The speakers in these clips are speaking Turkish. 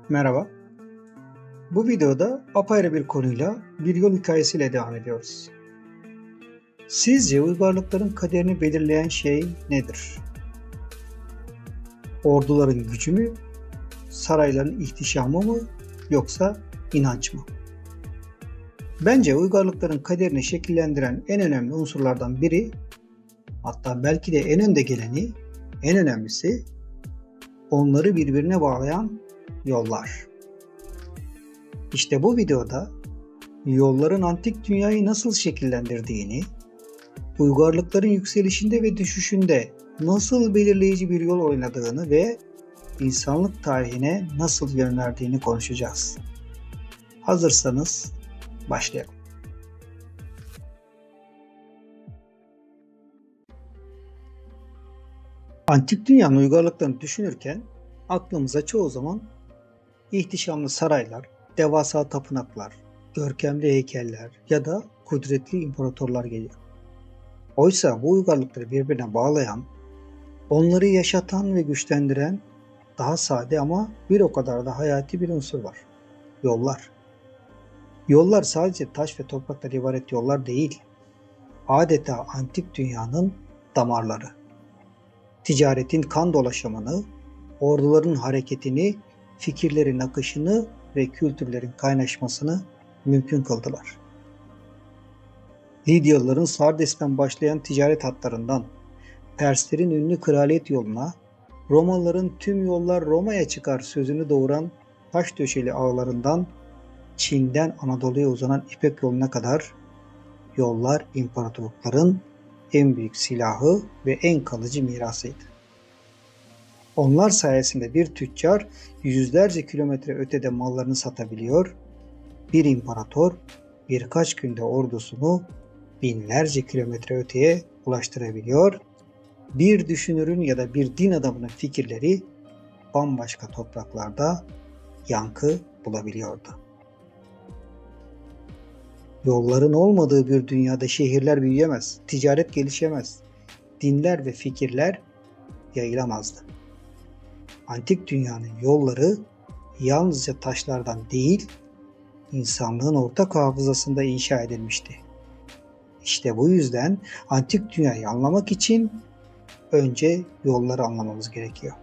Merhaba. Bu videoda apayrı bir konuyla bir yol hikayesiyle devam ediyoruz. Sizce uygarlıkların kaderini belirleyen şey nedir? Orduların gücü mü, sarayların ihtişamı mı, yoksa inanç mı? Bence uygarlıkların kaderini şekillendiren en önemli unsurlardan biri, hatta belki de en önde geleni, en önemlisi, onları birbirine bağlayan yollar. İşte bu videoda yolların antik dünyayı nasıl şekillendirdiğini, uygarlıkların yükselişinde ve düşüşünde nasıl belirleyici bir yol oynadığını ve insanlık tarihine nasıl yön verdiğini konuşacağız. Hazırsanız başlayalım. Antik dünyanın uygarlıklarını düşünürken aklımıza çoğu zaman ihtişamlı saraylar, devasa tapınaklar, görkemli heykeller ya da kudretli imparatorlar geliyor. Oysa bu uygarlıkları birbirine bağlayan, onları yaşatan ve güçlendiren daha sade ama bir o kadar da hayati bir unsur var. Yollar. Yollar sadece taş ve topraktan ibaret yollar değil. Adeta antik dünyanın damarları. Ticaretin kan dolaşımını, orduların hareketini, fikirlerin akışını ve kültürlerin kaynaşmasını mümkün kıldılar. Lidyalıların Sardes'ten başlayan ticaret hatlarından, Perslerin ünlü kraliyet yoluna, Romalıların tüm yollar Roma'ya çıkar sözünü doğuran taş döşeli ağlarından, Çin'den Anadolu'ya uzanan İpek yoluna kadar yollar imparatorlukların en büyük silahı ve en kalıcı mirasıydı. Onlar sayesinde bir tüccar yüzlerce kilometre ötede mallarını satabiliyor, bir imparator birkaç günde ordusunu binlerce kilometre öteye ulaştırabiliyor, bir düşünürün ya da bir din adamının fikirleri bambaşka topraklarda yankı bulabiliyordu. Yolların olmadığı bir dünyada şehirler büyüyemez, ticaret gelişemez, dinler ve fikirler yayılamazdı. Antik dünyanın yolları yalnızca taşlardan değil, insanlığın ortak hafızasında inşa edilmişti. İşte bu yüzden antik dünyayı anlamak için önce yolları anlamamız gerekiyor.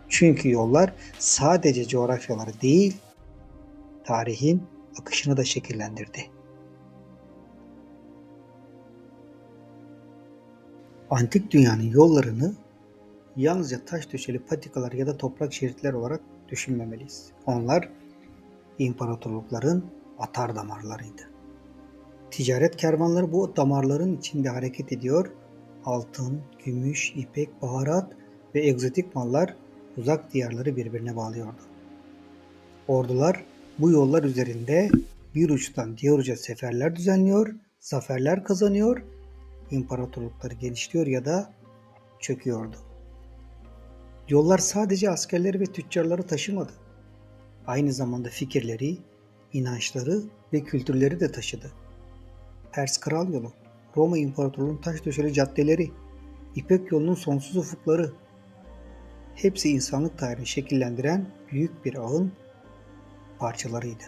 Çünkü yollar sadece coğrafyaları değil, tarihin akışını da şekillendirdi. Antik dünyanın yollarını yalnızca taş döşeli patikalar ya da toprak şeritler olarak düşünmemeliyiz. Onlar imparatorlukların atar damarlarıydı. Ticaret kervanları bu damarların içinde hareket ediyor. Altın, gümüş, ipek, baharat ve egzotik mallar uzak diyarları birbirine bağlıyordu. Ordular bu yollar üzerinde bir uçtan diğer uca seferler düzenliyor, zaferler kazanıyor, imparatorlukları genişliyor ya da çöküyordu. Yollar sadece askerleri ve tüccarları taşımadı. Aynı zamanda fikirleri, inançları ve kültürleri de taşıdı. Pers Kral Yolu, Roma İmparatorluğu'nun taş döşeli caddeleri, İpek Yolu'nun sonsuz ufukları, hepsi insanlık tarihini şekillendiren büyük bir ağın parçalarıydı.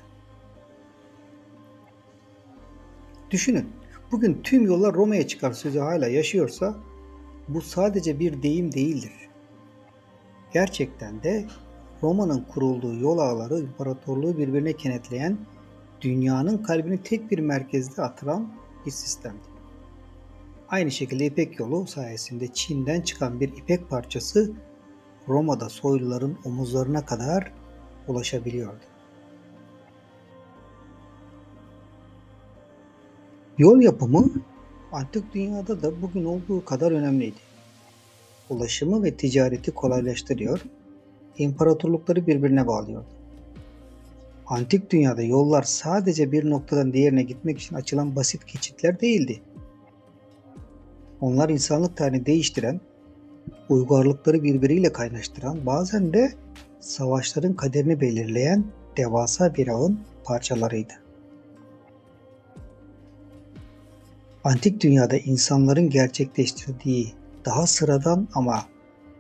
Düşünün, bugün tüm yollar Roma'ya çıkar sözü hala yaşıyorsa bu sadece bir deyim değildir. Gerçekten de Roma'nın kurulduğu yol ağları imparatorluğu birbirine kenetleyen, dünyanın kalbini tek bir merkezde atıran bir sistemdi. Aynı şekilde İpek yolu sayesinde Çin'den çıkan bir ipek parçası Roma'da soyluların omuzlarına kadar ulaşabiliyordu. Yol yapımı antik dünyada da bugün olduğu kadar önemliydi. Ulaşımı ve ticareti kolaylaştırıyor, imparatorlukları birbirine bağlıyordu. Antik dünyada yollar sadece bir noktadan diğerine gitmek için açılan basit geçitler değildi. Onlar insanlık tarihini değiştiren, uygarlıkları birbiriyle kaynaştıran, bazen de savaşların kaderini belirleyen devasa bir ağın parçalarıydı. Antik dünyada insanların gerçekleştirdiği daha sıradan ama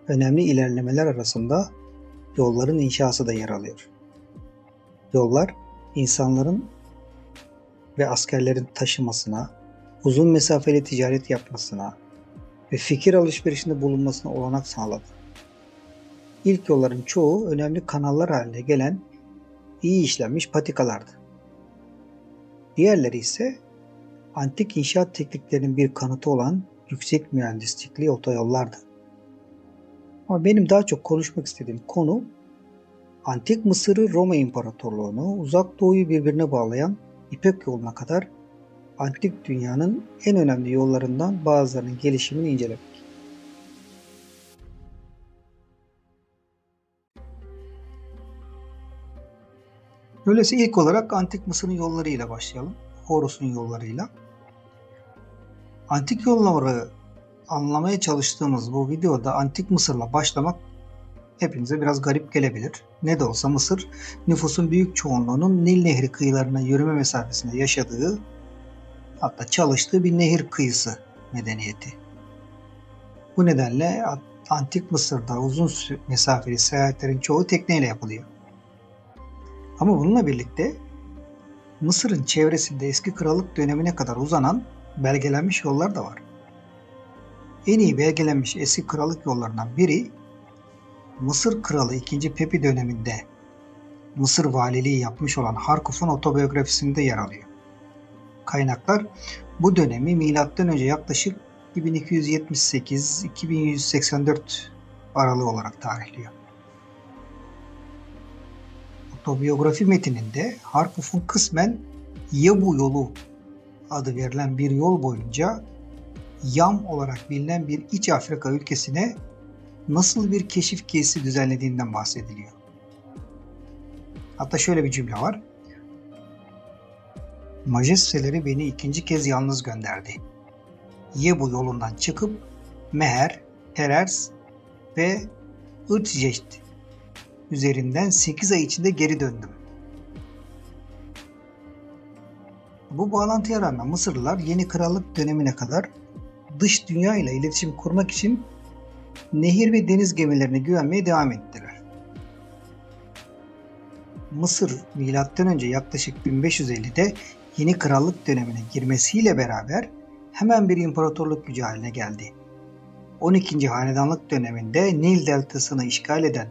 önemli ilerlemeler arasında yolların inşası da yer alıyor. Yollar insanların ve askerlerin taşımasına, uzun mesafeli ticaret yapmasına ve fikir alışverişinde bulunmasına olanak sağladı. İlk yolların çoğu önemli kanallar haline gelen iyi işlenmiş patikalardı. Diğerleri ise antik inşaat tekniklerinin bir kanıtı olan yüksek mühendislikli otoyollardı. Ama benim daha çok konuşmak istediğim konu Antik Mısır'ı Roma İmparatorluğu'nu Uzak Doğu'yu birbirine bağlayan İpek yoluna kadar antik dünyanın en önemli yollarından bazılarının gelişimini incelemek. Öyleyse ilk olarak Antik Mısır'ın yollarıyla başlayalım. Horus'un yollarıyla. Antik yolları anlamaya çalıştığımız bu videoda Antik Mısır'la başlamak hepinize biraz garip gelebilir. Ne de olsa Mısır nüfusun büyük çoğunluğunun Nil Nehri kıyılarına yürüme mesafesinde yaşadığı, hatta çalıştığı bir nehir kıyısı medeniyeti. Bu nedenle Antik Mısır'da uzun mesafeli seyahatlerin çoğu tekneyle yapılıyor. Ama bununla birlikte Mısır'ın çevresinde eski krallık dönemine kadar uzanan belgelenmiş yollar da var. En iyi belgelenmiş eski krallık yollarından biri Mısır Kralı 2. Pepi döneminde Mısır valiliği yapmış olan Harkuf'un otobiyografisinde yer alıyor. Kaynaklar bu dönemi M.Ö. yaklaşık 2278-2184 aralığı olarak tarihliyor. Otobiyografi metininde Harkuf'un kısmen Yabu yolu adı verilen bir yol boyunca Yam olarak bilinen bir İç Afrika ülkesine nasıl bir keşif gezisi düzenlediğinden bahsediliyor. Hatta şöyle bir cümle var. Majesteleri beni ikinci kez yalnız gönderdi. Yebu yolundan çıkıp Meher, Erers ve Irtjeşt üzerinden 8 ay içinde geri döndüm. Bu bağlantıya rağmen Mısırlılar yeni krallık dönemine kadar dış dünya ile iletişim kurmak için nehir ve deniz gemilerine güvenmeye devam ettiler. Mısır M.Ö. yaklaşık 1550'de yeni krallık dönemine girmesiyle beraber hemen bir imparatorluk gücü haline geldi. 12. Hanedanlık döneminde Nil deltasını işgal eden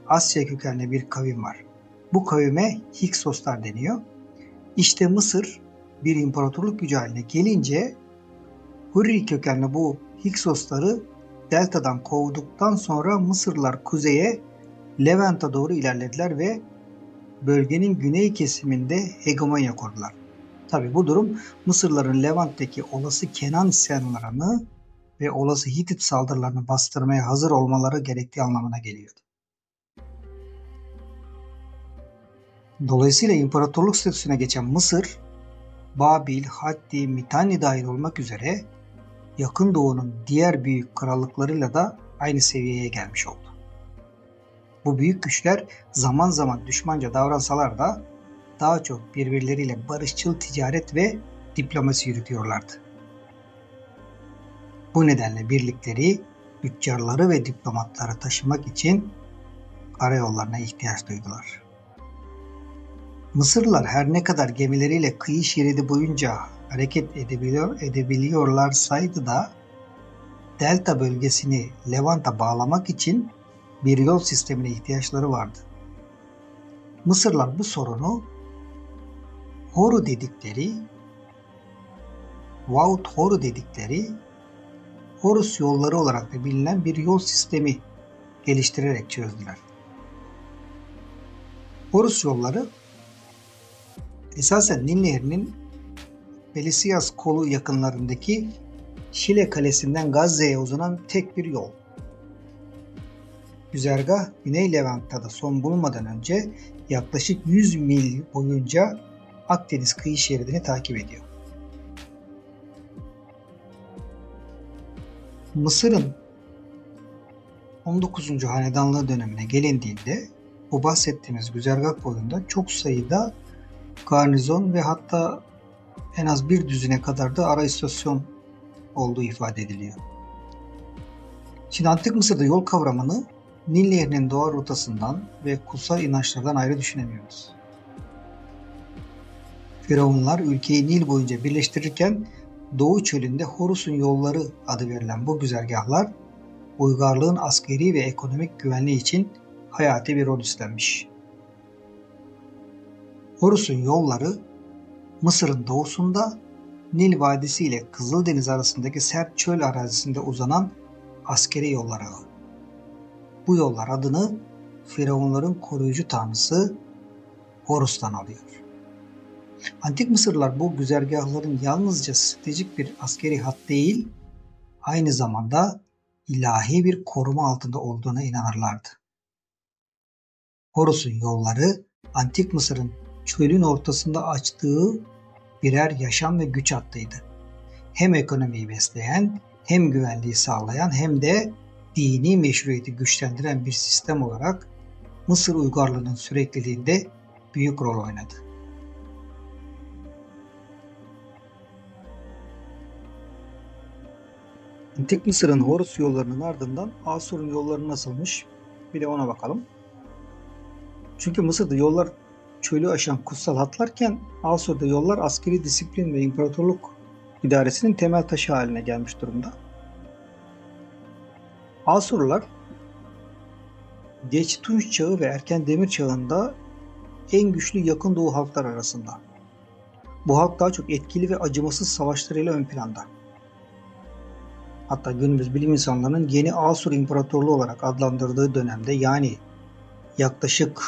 Asya kökenli bir kavim var. Bu kavime Hiksoslar deniyor. İşte Mısır bir imparatorluk gücü haline gelince Hurri kökenli bu Hiksosları deltadan kovduktan sonra Mısırlılar kuzeye Levant'a doğru ilerlediler ve bölgenin güney kesiminde hegemonya kurdular. Tabi bu durum Mısırlıların Levant'taki olası Kenan isyanlarını ve olası Hitit saldırılarını bastırmaya hazır olmaları gerektiği anlamına geliyordu. Dolayısıyla imparatorluk statüsüne geçen Mısır, Babil, Haddi, Mitanni dahil olmak üzere Yakın Doğu'nun diğer büyük krallıklarıyla da aynı seviyeye gelmiş oldu. Bu büyük güçler zaman zaman düşmanca davransalar da daha çok birbirleriyle barışçıl ticaret ve diplomasi yürütüyorlardı. Bu nedenle birlikleri tüccarları ve diplomatları taşımak için karayollarına ihtiyaç duydular. Mısırlılar her ne kadar gemileriyle kıyı şeridi boyunca hareket edebiliyorlarsaydı da delta bölgesini Levant'a bağlamak için bir yol sistemine ihtiyaçları vardı. Mısırlılar bu sorunu Horu dedikleri vahut Horu dedikleri Horus yolları olarak da bilinen bir yol sistemi geliştirerek çözdüler. Horus yolları esasen Nil Nehri'nin Pelisias kolu yakınlarındaki Şile Kalesi'nden Gazze'ye uzanan tek bir yol. Güzergah Güney Levant'ta da son bulunmadan önce yaklaşık 100 mil boyunca Akdeniz kıyı şeridini takip ediyor. Mısır'ın 19. Hanedanlığı dönemine gelindiğinde bu bahsettiğimiz güzergah boyunda çok sayıda garnizon ve hatta en az bir düzine kadar da ara istasyon olduğu ifade ediliyor. Şimdi Antik Mısır'da yol kavramını Nil Nehri'nin doğal rotasından ve kutsal inançlardan ayrı düşünemiyoruz. Firavunlar ülkeyi Nil boyunca birleştirirken Doğu Çölü'nde Horus'un yolları adı verilen bu güzergahlar uygarlığın askeri ve ekonomik güvenliği için hayati bir rol üstlenmiş. Horus'un yolları Mısır'ın doğusunda Nil Vadisi ile Kızıldeniz arasındaki sert çöl arazisinde uzanan askeri yollar ağı. Bu yollar adını Firavunların koruyucu tanrısı Horus'tan alıyor. Antik Mısırlılar bu güzergahların yalnızca stratejik bir askeri hat değil, aynı zamanda ilahi bir koruma altında olduğuna inanırlardı. Horus'un yolları Antik Mısır'ın çölün ortasında açtığı birer yaşam ve güç hattıydı. Hem ekonomiyi besleyen, hem güvenliği sağlayan, hem de dini meşruiyeti güçlendiren bir sistem olarak Mısır uygarlığının sürekliliğinde büyük rol oynadı. Antik Mısır'ın Horus yollarının ardından Asur'un yolları nasılmış? Bir de ona bakalım. Çünkü Mısır'da yollar çölü aşan kutsal hatlarken Asur'da yollar askeri disiplin ve imparatorluk idaresinin temel taşı haline gelmiş durumda. Asurlular geç Tunç çağı ve erken Demir çağında en güçlü Yakın Doğu halklar arasında. Bu halk daha çok etkili ve acımasız savaşlarıyla ön planda. Hatta günümüz bilim insanlarının yeni Asur İmparatorluğu olarak adlandırdığı dönemde, yani yaklaşık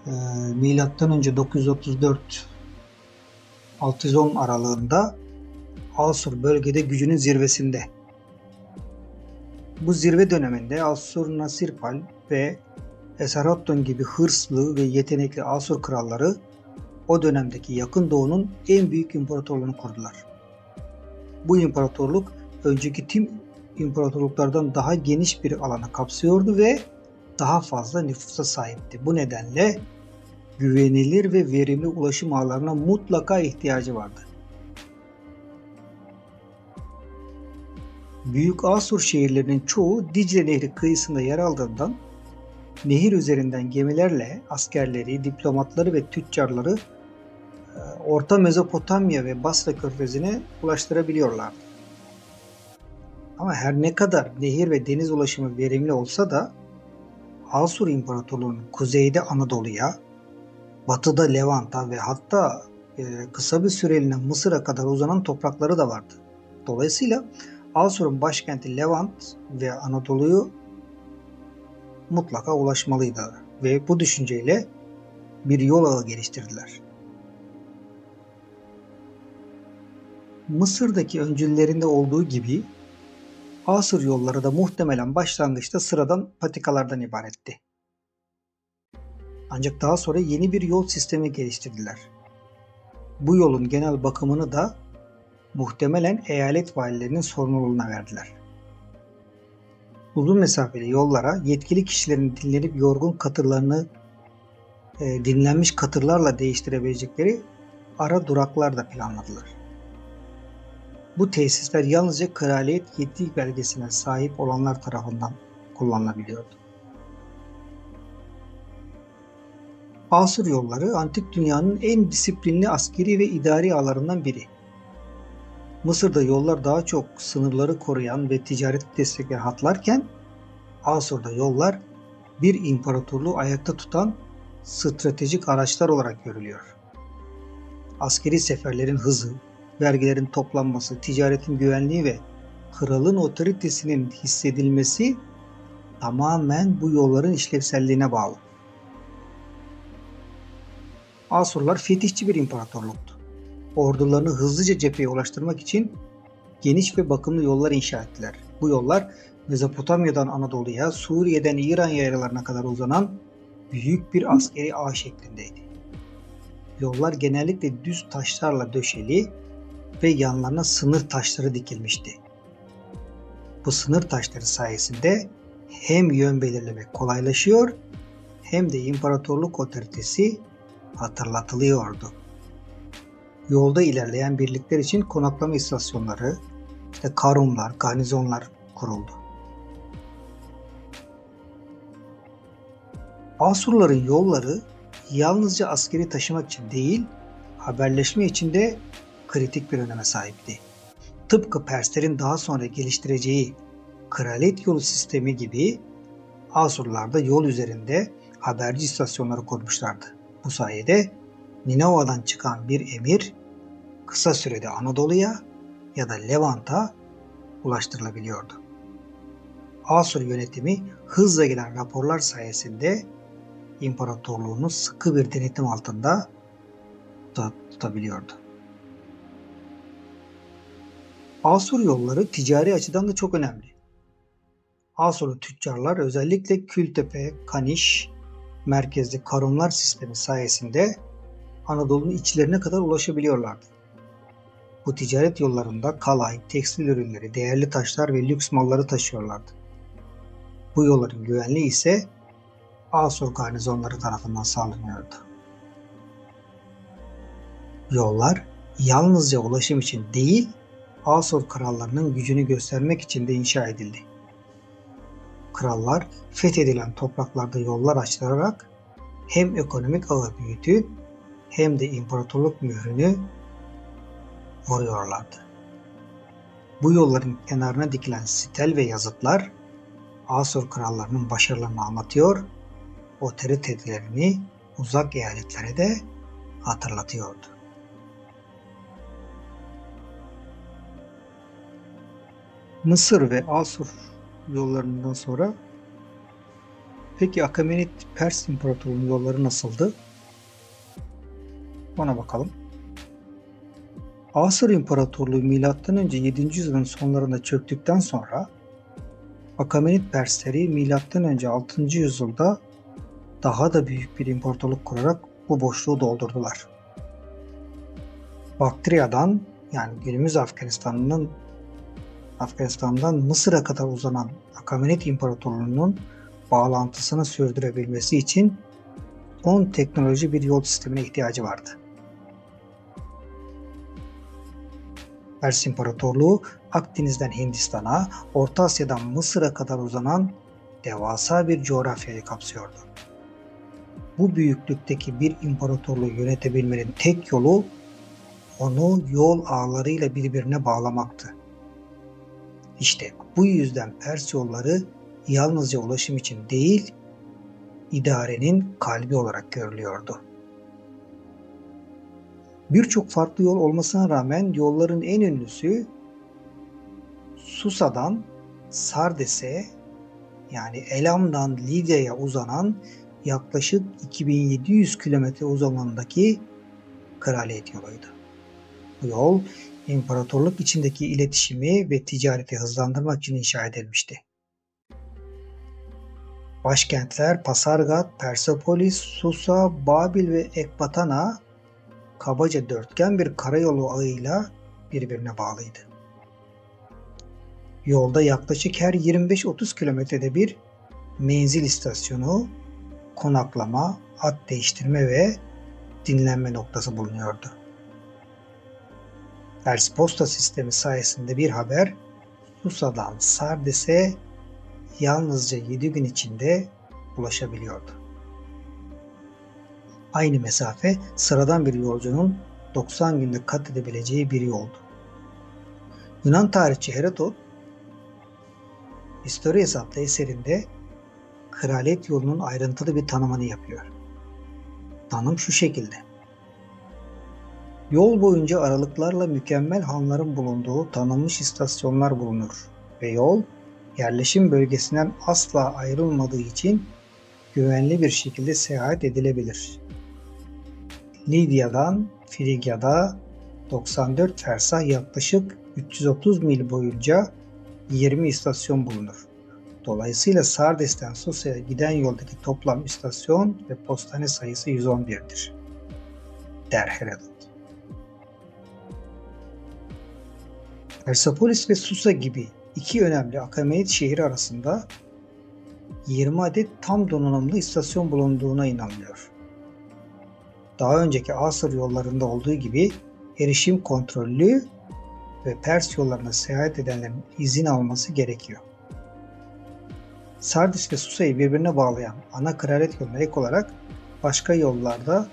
M.Ö. 934-610 aralığında Asur bölgede gücünün zirvesinde. Bu zirve döneminde Assur-Nasirpal ve Esarhaddon gibi hırslı ve yetenekli Asur kralları o dönemdeki Yakın Doğu'nun en büyük imparatorluğunu kurdular. Bu imparatorluk önceki tüm imparatorluklardan daha geniş bir alanı kapsıyordu ve daha fazla nüfusa sahipti. Bu nedenle güvenilir ve verimli ulaşım ağlarına mutlaka ihtiyacı vardı. Büyük Asur şehirlerinin çoğu Dicle Nehri kıyısında yer aldığından nehir üzerinden gemilerle askerleri, diplomatları ve tüccarları Orta Mezopotamya ve Basra Körfezi'ne ulaştırabiliyorlardı. Ama her ne kadar nehir ve deniz ulaşımı verimli olsa da Asur İmparatorluğu'nun kuzeyde Anadolu'ya, batıda Levant'a ve hatta kısa bir süreliğine Mısır'a kadar uzanan toprakları da vardı. Dolayısıyla Asur'un başkenti Levant ve Anadolu'yu mutlaka ulaşmalıydı ve bu düşünceyle bir yol ağı geliştirdiler. Mısır'daki öncüllerinde olduğu gibi Asur yolları da muhtemelen başlangıçta sıradan patikalardan ibaretti. Ancak daha sonra yeni bir yol sistemi geliştirdiler. Bu yolun genel bakımını da muhtemelen eyalet valilerinin sorumluluğuna verdiler. Uzun mesafeli yollara yetkili kişilerin dinlenip yorgun katırlarını dinlenmiş katırlarla değiştirebilecekleri ara duraklar da planladılar. Bu tesisler yalnızca kraliyet yetki belgesine sahip olanlar tarafından kullanılabiliyordu. Asur yolları antik dünyanın en disiplinli askeri ve idari ağlarından biri. Mısır'da yollar daha çok sınırları koruyan ve ticareti destekleyen hatlarken Asur'da yollar bir imparatorluğu ayakta tutan stratejik araçlar olarak görülüyor. Askeri seferlerin hızı, vergilerin toplanması, ticaretin güvenliği ve kralın otoritesinin hissedilmesi tamamen bu yolların işlevselliğine bağlı. Asurlar fetihçi bir imparatorluktu. Ordularını hızlıca cepheye ulaştırmak için geniş ve bakımlı yollar inşa ettiler. Bu yollar Mezopotamya'dan Anadolu'ya, Suriye'den İran yaylalarına kadar uzanan büyük bir askeri ağ şeklindeydi. Yollar genellikle düz taşlarla döşeli ve yanlarına sınır taşları dikilmişti. Bu sınır taşları sayesinde hem yön belirlemek kolaylaşıyor hem de imparatorluk otoritesi hatırlatılıyordu. Yolda ilerleyen birlikler için konaklama istasyonları, karumlar, garnizonlar kuruldu. Asurların yolları yalnızca askeri taşımak için değil, haberleşme için de kritik bir öneme sahipti. Tıpkı Perslerin daha sonra geliştireceği kraliyet yolu sistemi gibi Asurlular da yol üzerinde haberci istasyonları kurmuşlardı. Bu sayede Ninova'dan çıkan bir emir kısa sürede Anadolu'ya ya da Levant'a ulaştırılabiliyordu. Asur yönetimi hızla gelen raporlar sayesinde imparatorluğunu sıkı bir denetim altında tutabiliyordu. Asur yolları ticari açıdan da çok önemli. Asurlu tüccarlar özellikle Kültepe, Kaniş merkezli karunlar sistemi sayesinde Anadolu'nun içlerine kadar ulaşabiliyorlardı. Bu ticaret yollarında kalay, tekstil ürünleri, değerli taşlar ve lüks malları taşıyorlardı. Bu yolların güvenliği ise Asur garnizonları tarafından sağlanıyordu. Yollar yalnızca ulaşım için değil, Asur krallarının gücünü göstermek için de inşa edildi. Krallar fethedilen topraklarda yollar açtırarak hem ekonomik ağı büyütüp hem de imparatorluk mührünü vuruyorlardı. Bu yolların kenarına dikilen sitel ve yazıtlar Asur krallarının başarılarını anlatıyor, otoritelerini uzak eyaletlere de hatırlatıyordu. Mısır ve Asur yollarından sonra peki Akamenit Pers İmparatorluğu'nun yolları nasıldı? Ona bakalım. Asur İmparatorluğu M.Ö. 7. yüzyılın sonlarında çöktükten sonra Akamenit Persleri M.Ö. 6. yüzyılda daha da büyük bir imparatorluk kurarak bu boşluğu doldurdular. Baktriya'dan yani günümüz Afganistan'dan Mısır'a kadar uzanan Akamenit İmparatorluğu'nun bağlantısını sürdürebilmesi için son teknoloji bir yol sistemine ihtiyacı vardı. Pers İmparatorluğu Akdeniz'den Hindistan'a, Orta Asya'dan Mısır'a kadar uzanan devasa bir coğrafyayı kapsıyordu. Bu büyüklükteki bir imparatorluğu yönetebilmenin tek yolu onu yol ağlarıyla birbirine bağlamaktı. İşte bu yüzden Pers yolları yalnızca ulaşım için değil, idarenin kalbi olarak görülüyordu. Birçok farklı yol olmasına rağmen yolların en ünlüsü Susa'dan Sardes'e yani Elam'dan Lidya'ya uzanan yaklaşık 2700 kilometre uzunluğundaki kraliyet yoluydu. Bu yol imparatorluk içindeki iletişimi ve ticareti hızlandırmak için inşa edilmişti. Başkentler Pasargat, Persepolis, Susa, Babil ve Ekbatana kabaca dörtgen bir karayolu ağıyla birbirine bağlıydı. Yolda yaklaşık her 25-30 kilometrede bir menzil istasyonu, konaklama, at değiştirme ve dinlenme noktası bulunuyordu. Pers posta sistemi sayesinde bir haber Susa'dan Sardes'e yalnızca 7 gün içinde ulaşabiliyordu. Aynı mesafe sıradan bir yolcunun 90 günde kat edebileceği bir yoldu. Yunan tarihçi Herodot, Historias adlı eserinde kraliyet yolunun ayrıntılı bir tanımını yapıyor. Tanım şu şekilde. Yol boyunca aralıklarla mükemmel hanların bulunduğu tanınmış istasyonlar bulunur ve yol yerleşim bölgesinden asla ayrılmadığı için güvenli bir şekilde seyahat edilebilir. Lidya'dan Frigya'da 94 fersah yaklaşık 330 mil boyunca 20 istasyon bulunur. Dolayısıyla Sardes'ten Susa'ya giden yoldaki toplam istasyon ve postane sayısı 111'dir. Der Herodot. Persepolis ve Susa gibi iki önemli Akamenit şehri arasında 20 adet tam donanımlı istasyon bulunduğuna inanılıyor. Daha önceki Asur yollarında olduğu gibi erişim kontrollü ve Pers yollarına seyahat edenlerin izin alması gerekiyor. Sardis ve Susa'yı birbirine bağlayan ana kraliyet yoluna ek olarak başka yollarda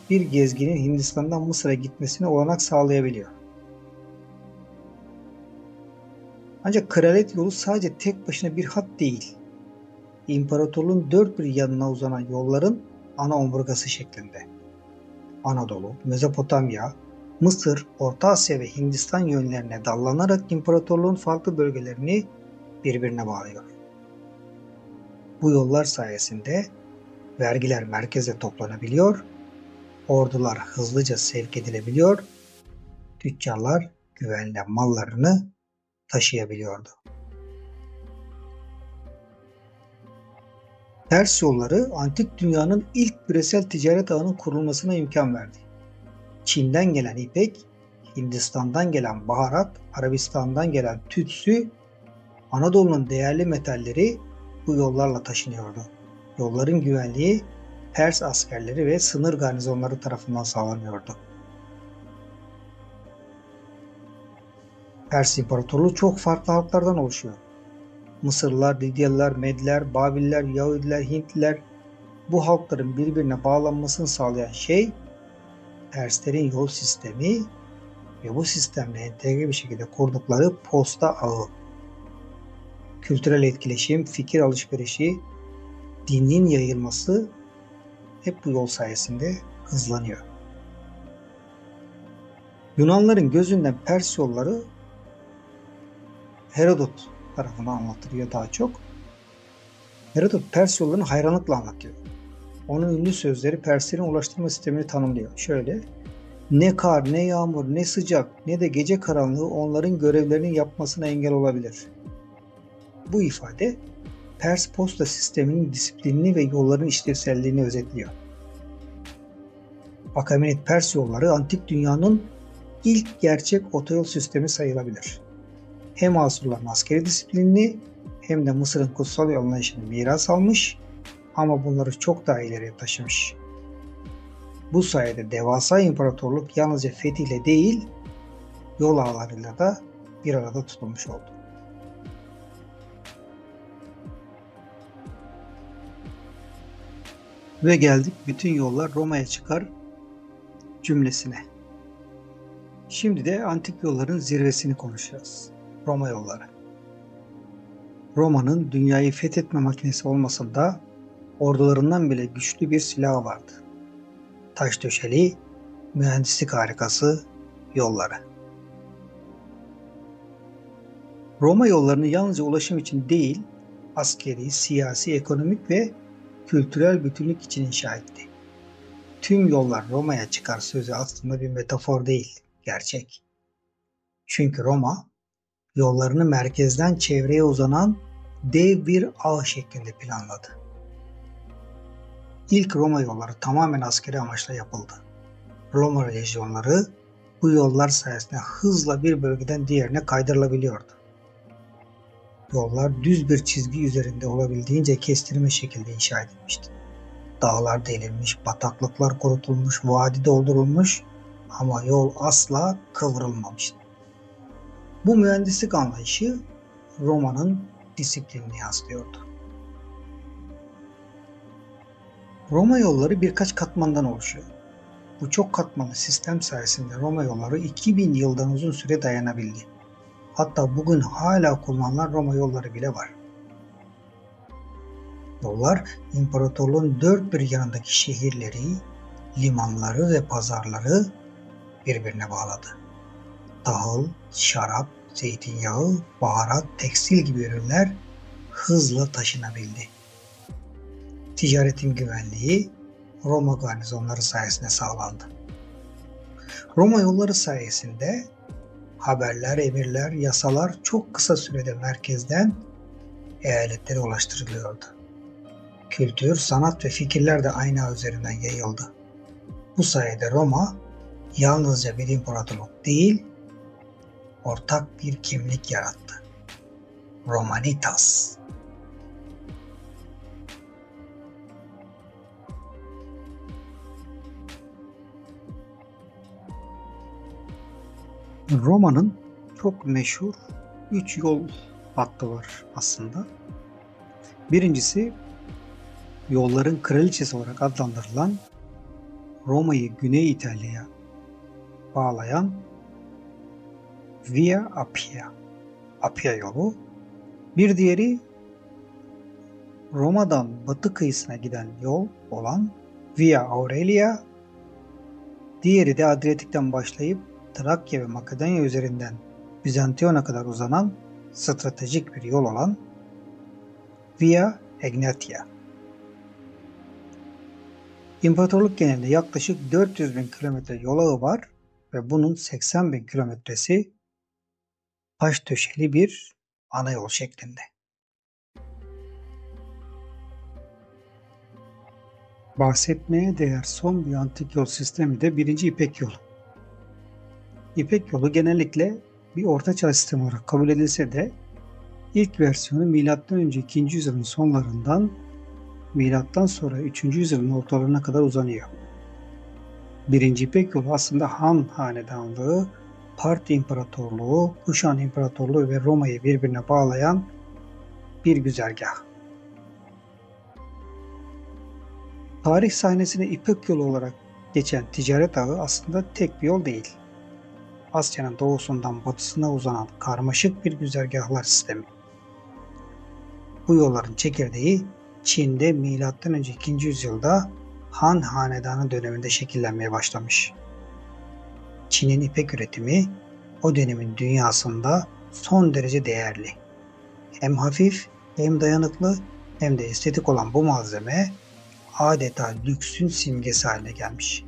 bir gezginin Hindistan'dan Mısır'a gitmesine olanak sağlayabiliyor. Ancak kraliyet yolu sadece tek başına bir hat değil. İmparatorluğun dört bir yanına uzanan yolların ana omurgası şeklinde. Anadolu, Mezopotamya, Mısır, Orta Asya ve Hindistan yönlerine dallanarak imparatorluğun farklı bölgelerini birbirine bağlıyor. Bu yollar sayesinde vergiler merkeze toplanabiliyor, ordular hızlıca sevk edilebiliyor, tüccarlar güvenle mallarını taşıyabiliyordu. Pers yolları antik dünyanın ilk küresel ticaret ağının kurulmasına imkan verdi. Çin'den gelen ipek, Hindistan'dan gelen baharat, Arabistan'dan gelen tütsü, Anadolu'nun değerli metalleri bu yollarla taşınıyordu. Yolların güvenliği Pers askerleri ve sınır garnizonları tarafından sağlanıyordu. Pers İmparatorluğu çok farklı halklardan oluşuyor. Mısırlılar, Lidyalılar, Medler, Babiller, Yahudiler, Hintliler, bu halkların birbirine bağlanmasını sağlayan şey Perslerin yol sistemi ve bu sistemle entegre bir şekilde kurdukları posta ağı. Kültürel etkileşim, fikir alışverişi, dinin yayılması hep bu yol sayesinde hızlanıyor. Yunanların gözünden Pers yolları Herodot tarafından anlatılıyor daha çok. Herodot Pers yollarını hayranlıkla anlatıyor. Onun ünlü sözleri Perslerin ulaştırma sistemini tanımlıyor. Şöyle: ne kar, ne yağmur, ne sıcak, ne de gece karanlığı onların görevlerini yapmasına engel olabilir. Bu ifade Pers posta sisteminin disiplinini ve yolların işlevselliğini özetliyor. Akamenit Pers yolları antik dünyanın ilk gerçek otoyol sistemi sayılabilir. Hem Asurların askeri disiplinini hem de Mısır'ın kutsal yol anlayışını miras almış ama bunları çok daha ileriye taşımış. Bu sayede devasa imparatorluk yalnızca fethiyle değil, yol ağlarıyla da bir arada tutulmuş oldu. Ve geldik bütün yollar Roma'ya çıkar cümlesine. Şimdi de antik yolların zirvesini konuşacağız. Roma yolları. Roma'nın dünyayı fethetme makinesi olmasa da ordularından bile güçlü bir silahı vardı. Taş döşeli, mühendislik harikası yolları. Roma yollarını yalnızca ulaşım için değil, askeri, siyasi, ekonomik ve kültürel bütünlük için inşa etti. Tüm yollar Roma'ya çıkar sözü aslında bir metafor değil, gerçek. Çünkü Roma, yollarını merkezden çevreye uzanan dev bir ağ şeklinde planladı. İlk Roma yolları tamamen askeri amaçla yapıldı. Roma lejyonları bu yollar sayesinde hızla bir bölgeden diğerine kaydırılabiliyordu. Yollar düz bir çizgi üzerinde olabildiğince kestirme şekilde inşa edilmişti. Dağlar delinmiş, bataklıklar kurutulmuş, vadi doldurulmuş ama yol asla kıvrılmamıştı. Bu mühendislik anlayışı Roma'nın disiplinini yansıtıyordu. Roma yolları birkaç katmandan oluşuyor. Bu çok katmanlı sistem sayesinde Roma yolları 2000 yıldan uzun süre dayanabildi. Hatta bugün hala kullanılan Roma yolları bile var. Yollar imparatorluğun dört bir yanındaki şehirleri, limanları ve pazarları birbirine bağladı. Tahıl, şarap, zeytinyağı, baharat, tekstil gibi ürünler hızla taşınabildi. Ticaretin güvenliği Roma garnizonları sayesinde sağlandı. Roma yolları sayesinde haberler, emirler, yasalar çok kısa sürede merkezden eyaletlere ulaştırılıyordu. Kültür, sanat ve fikirler de aynı ağ üzerinden yayıldı. Bu sayede Roma yalnızca bir imparatorluk değil, ortak bir kimlik yarattı. Romanitas. Roma'nın çok meşhur 3 yol hattı var aslında. Birincisi yolların kraliçesi olarak adlandırılan Roma'yı Güney İtalya'ya bağlayan Via Appia, Appia yolu. Bir diğeri Roma'dan batı kıyısına giden yol olan Via Aurelia. Diğeri de Adriyatik'ten başlayıp Trakya ve Makedonya üzerinden Bizantiyon'a kadar uzanan stratejik bir yol olan Via Egnatia. İmparatorluk genelinde yaklaşık 400 bin kilometre yol ağı var ve bunun 80 bin kilometresi taş döşeli bir ana yol şeklinde. Bahsetmeye değer son bir antik yol sistemi de 1. İpek yolu. İpek yolu genellikle bir ortaçağ sistemi olarak kabul edilse de ilk versiyonu M.Ö. 2. yüzyılın sonlarından M.Ö. 3. yüzyılın ortalarına kadar uzanıyor. 1. İpek yolu aslında Han Hanedanlığı, Part İmparatorluğu, Kuşan İmparatorluğu ve Roma'yı birbirine bağlayan bir güzergah. Tarih sahnesine İpek yolu olarak geçen ticaret ağı aslında tek bir yol değil. Asya'nın doğusundan batısına uzanan karmaşık bir güzergahlar sistemi. Bu yolların çekirdeği Çin'de M.Ö. 2. yüzyılda Han Hanedanı döneminde şekillenmeye başlamış. Çin'in ipek üretimi o dönemin dünyasında son derece değerli. Hem hafif hem dayanıklı hem de estetik olan bu malzeme adeta lüksün simgesi haline gelmiş.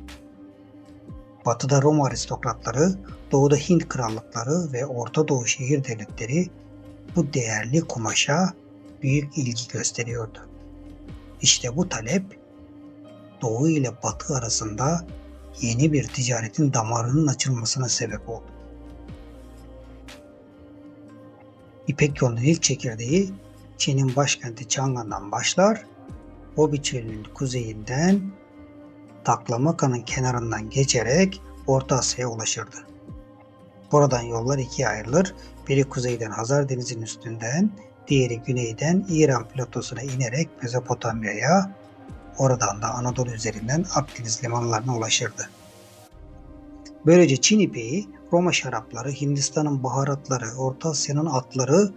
Batıda Roma aristokratları, doğuda Hint krallıkları ve Orta Doğu şehir devletleri bu değerli kumaşa büyük ilgi gösteriyordu. İşte bu talep Doğu ile Batı arasında yeni bir ticaretin damarının açılmasına sebep oldu. İpek yolunun ilk çekirdeği Çin'in başkenti Chang'an'dan başlar, Gobi Çölü'nün kuzeyinden Taklamaka'nın kenarından geçerek Orta Asya'ya ulaşırdı. Buradan yollar ikiye ayrılır. Biri kuzeyden Hazar Denizi'nin üstünden, diğeri güneyden İran platosuna inerek Mezopotamya'ya, oradan da Anadolu üzerinden Akdeniz limanlarına ulaşırdı. Böylece Çin ipeği, Roma şarapları, Hindistan'ın baharatları, Orta Asya'nın atları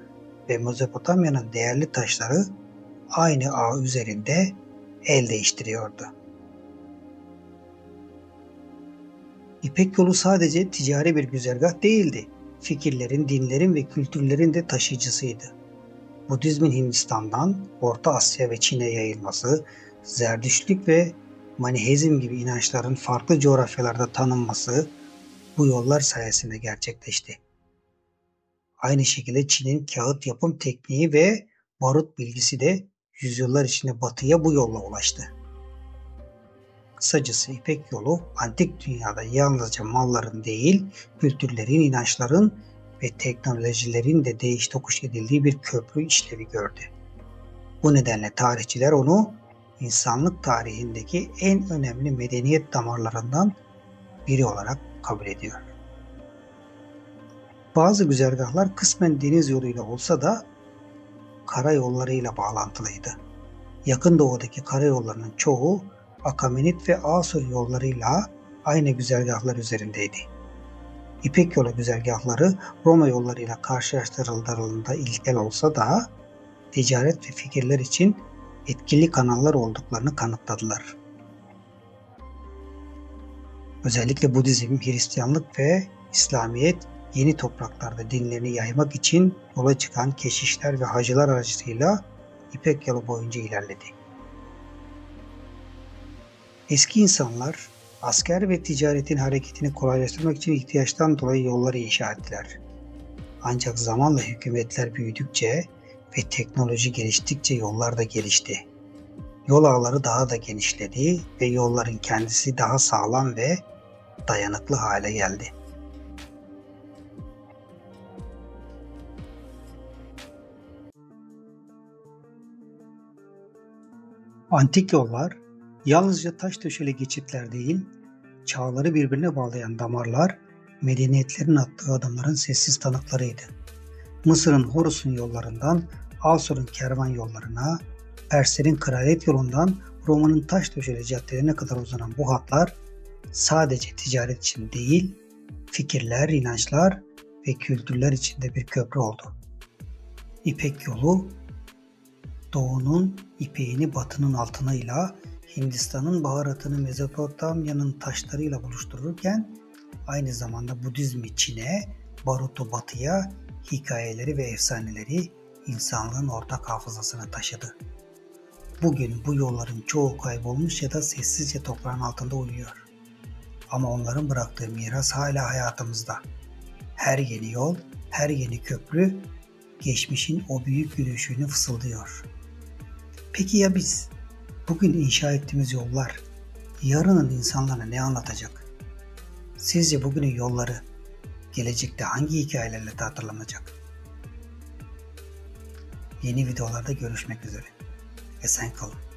ve Mezopotamya'nın değerli taşları aynı ağ üzerinde el değiştiriyordu. İpek yolu sadece ticari bir güzergah değildi. Fikirlerin, dinlerin ve kültürlerin de taşıyıcısıydı. Budizmin Hindistan'dan Orta Asya ve Çin'e yayılması, Zerdüştlük ve Maniheizm gibi inançların farklı coğrafyalarda tanınması bu yollar sayesinde gerçekleşti. Aynı şekilde Çin'in kağıt yapım tekniği ve barut bilgisi de yüzyıllar içinde batıya bu yolla ulaştı. Kısacası İpek yolu antik dünyada yalnızca malların değil, kültürlerin, inançların ve teknolojilerin de değiş tokuş edildiği bir köprü işlevi gördü. Bu nedenle tarihçiler onu insanlık tarihindeki en önemli medeniyet damarlarından biri olarak kabul ediyor. Bazı güzergahlar kısmen deniz yoluyla olsa da karayollarıyla bağlantılıydı. Yakın doğudaki karayollarının çoğu Akamenit ve Asur yollarıyla aynı güzergahlar üzerindeydi. İpek yolu güzergahları Roma yollarıyla karşılaştırıldığında ilkel olsa da ticaret ve fikirler için etkili kanallar olduklarını kanıtladılar. Özellikle Budizm, Hristiyanlık ve İslamiyet yeni topraklarda dinlerini yaymak için yola çıkan keşişler ve hacılar aracılığıyla İpek yolu boyunca ilerledi. Eski insanlar asker ve ticaretin hareketini kolaylaştırmak için ihtiyaçtan dolayı yolları inşa ettiler. Ancak zamanla hükümetler büyüdükçe ve teknoloji geliştikçe yollar da gelişti. Yol ağları daha da genişledi ve yolların kendisi daha sağlam ve dayanıklı hale geldi. Antik yollar yalnızca taş döşeli geçitler değil, çağları birbirine bağlayan damarlar, medeniyetlerin attığı adımların sessiz tanıklarıydı. Mısır'ın Horus'un yollarından Asur'un kervan yollarına, Perslerin kraliyet yolundan Roma'nın taş döşeli caddelerine kadar uzanan bu hatlar sadece ticaret için değil, fikirler, inançlar ve kültürler için de bir köprü oldu. İpek yolu, doğunun ipeğini batının altınıyla, Hindistan'ın baharatını Mezopotamya'nın taşlarıyla buluştururken, aynı zamanda Budizmi Çin'e, barutu batıya, hikayeleri ve efsaneleri insanlığın ortak hafızasına taşıdı. Bugün bu yolların çoğu kaybolmuş ya da sessizce toprağın altında uyuyor. Ama onların bıraktığı miras hala hayatımızda. Her yeni yol, her yeni köprü, geçmişin o büyük yürüyüşünü fısıldıyor. Peki ya biz? Bugün inşa ettiğimiz yollar, yarının insanlarına ne anlatacak? Sizce bugünün yolları, gelecekte hangi hikayelerle hatırlanacak? Yeni videolarda görüşmek üzere. Esen kalın.